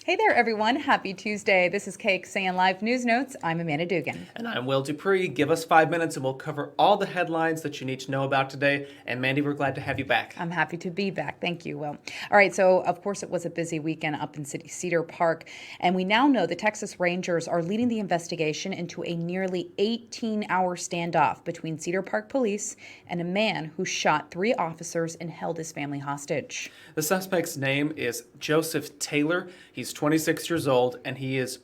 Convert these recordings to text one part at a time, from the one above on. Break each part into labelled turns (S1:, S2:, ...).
S1: Hey there, everyone. Happy Tuesday. This is KXAN Live News Notes. I'm Amanda Dugan.
S2: And I'm Will DuPree. Give us 5 minutes and we'll cover all the headlines that you need to know about today. And Mandy, we're glad to have you back.
S1: I'm happy to be back. Thank you, Will. All right, so of course it was a busy weekend up in Cedar Park, and we now know the Texas Rangers are leading the investigation into a nearly 18-hour standoff between Cedar Park police and a man who shot 3 officers and held his family hostage.
S2: The suspect's name is Joseph Taylor. He's 26 years old, and he is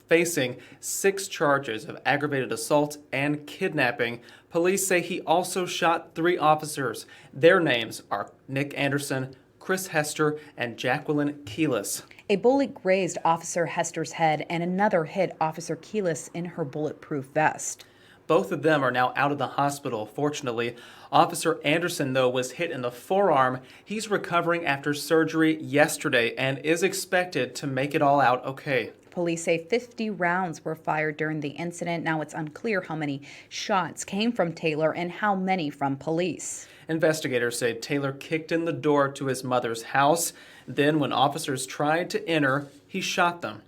S2: facing 6 charges of aggravated assault and kidnapping. Police say he also shot 3 officers. Their names are Nick Anderson, Chris Hester, and Jacqueline Keelis.
S1: A bullet grazed Officer Hester's head, and another hit Officer Keelis in her bulletproof vest.
S2: Both of them are now out of the hospital, fortunately. Officer Anderson, though, was hit in the forearm. He's recovering after surgery yesterday and is expected to make it all out okay.
S1: Police say 50 rounds were fired during the incident. Now it's unclear how many shots came from Taylor and how many from police.
S2: Investigators say Taylor kicked in the door to his mother's house. Then, when officers tried to enter, he shot them.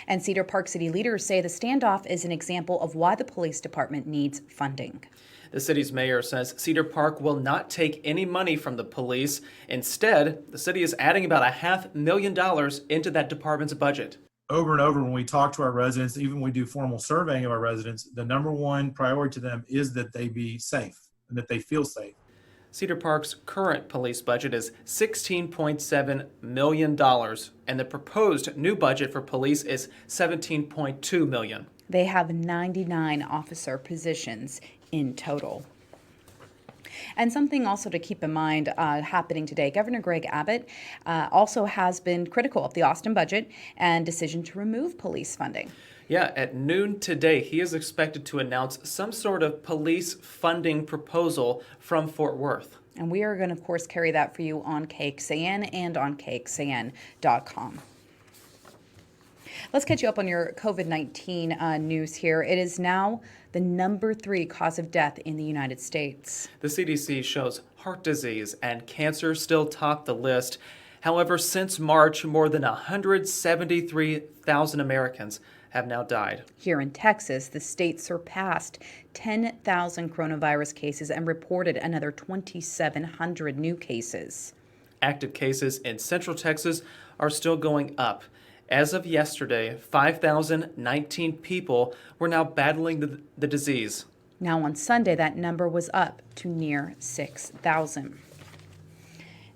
S1: And Cedar Park city leaders say the standoff is an example of why the police department needs funding.
S2: The city's mayor says Cedar Park will not take any money from the police. Instead, the city is adding about $500,000 into that department's budget.
S3: Over and over, when we talk to our residents, even when we do formal surveying of our residents, the number one priority to them is that they be safe and that they feel safe.
S2: Cedar Park's current police budget is $16.7 million, and the proposed new budget for police is $17.2 million.
S1: They have 99 officer positions in total. And something also to keep in mind happening today, Governor Greg Abbott also has been critical of the Austin budget and decision to remove police funding.
S2: Yeah, at noon today, he is expected to announce some sort of police funding proposal from Fort Worth.
S1: And we are going to, of course, carry that for you on KXAN and on KXAN.com. Let's catch you up on your COVID-19 news here. It is now the number 3 cause of death in the United States.
S2: The CDC shows heart disease and cancer still top the list. However, since March, more than 173,000 Americans have now died.
S1: Here in Texas, the state surpassed 10,000 coronavirus cases and reported another 2,700 new cases.
S2: Active cases in Central Texas are still going up. As of yesterday, 5,019 people were now battling the disease.
S1: Now on Sunday, that number was up to near 6,000.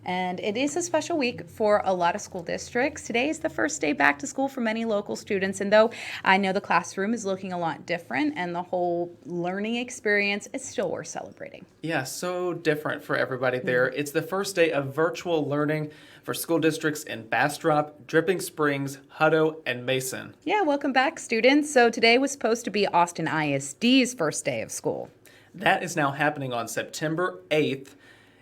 S1: And it is a special week for a lot of school districts. Today is the first day back to school for many local students. And though I know the classroom is looking a lot different and the whole learning experience is still worth celebrating.
S2: Yeah, so different for everybody there. It's the first day of virtual learning for school districts in Bastrop, Dripping Springs, Hutto, and Mason.
S1: Yeah, welcome back, students. So today was supposed to be Austin ISD's first day of school.
S2: That is now happening on September 8th.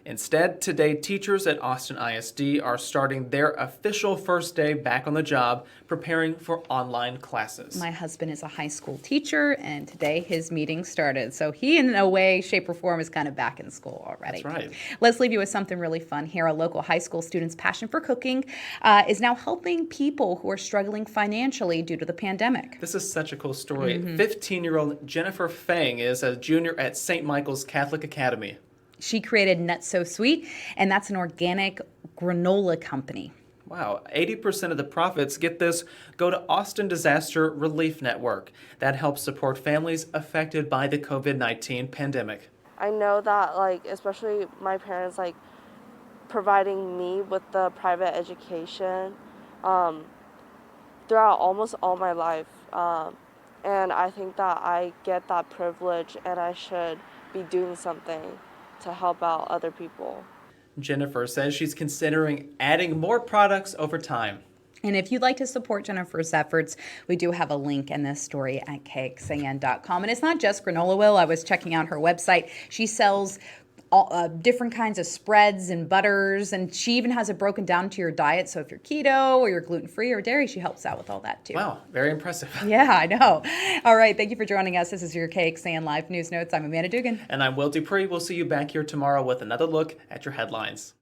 S2: Instead, today, teachers at Austin ISD are starting their official first day back on the job, preparing for online classes.
S1: My husband is a high school teacher, and today his meeting started. So he, in a way, shape, or form, is kind of back in school already.
S2: That's right.
S1: Let's leave you with something really fun here. A local high school student's passion for cooking is now helping people who are struggling financially due to the pandemic.
S2: This is such a cool story. 15-year-old Jennifer Fang is a junior at St. Michael's Catholic Academy.
S1: She created Nuts So Sweet, and that's an organic granola company.
S2: Wow, 80% of the profits, get this, go to Austin Disaster Relief Network. That helps support families affected by the COVID-19 pandemic.
S4: I know that, especially my parents, providing me with the private education throughout almost all my life. And I think that I get that privilege and I should be doing something to help out other people.
S2: Jennifer says she's considering adding more products over time.
S1: And if you'd like to support Jennifer's efforts, we do have a link in this story at KXAN.com. And it's not just granola oil. I was checking out her website. She sells all, different kinds of spreads and butters, and she even has it broken down to your diet. So if you're keto or you're gluten-free or dairy, she helps out with all that too.
S2: Wow, very impressive.
S1: Yeah, I know. All right, thank you for joining us. This is your KXAN Live News Notes. I'm Amanda Dugan.
S2: And I'm Will DuPree. We'll see you back here tomorrow with another look at your headlines.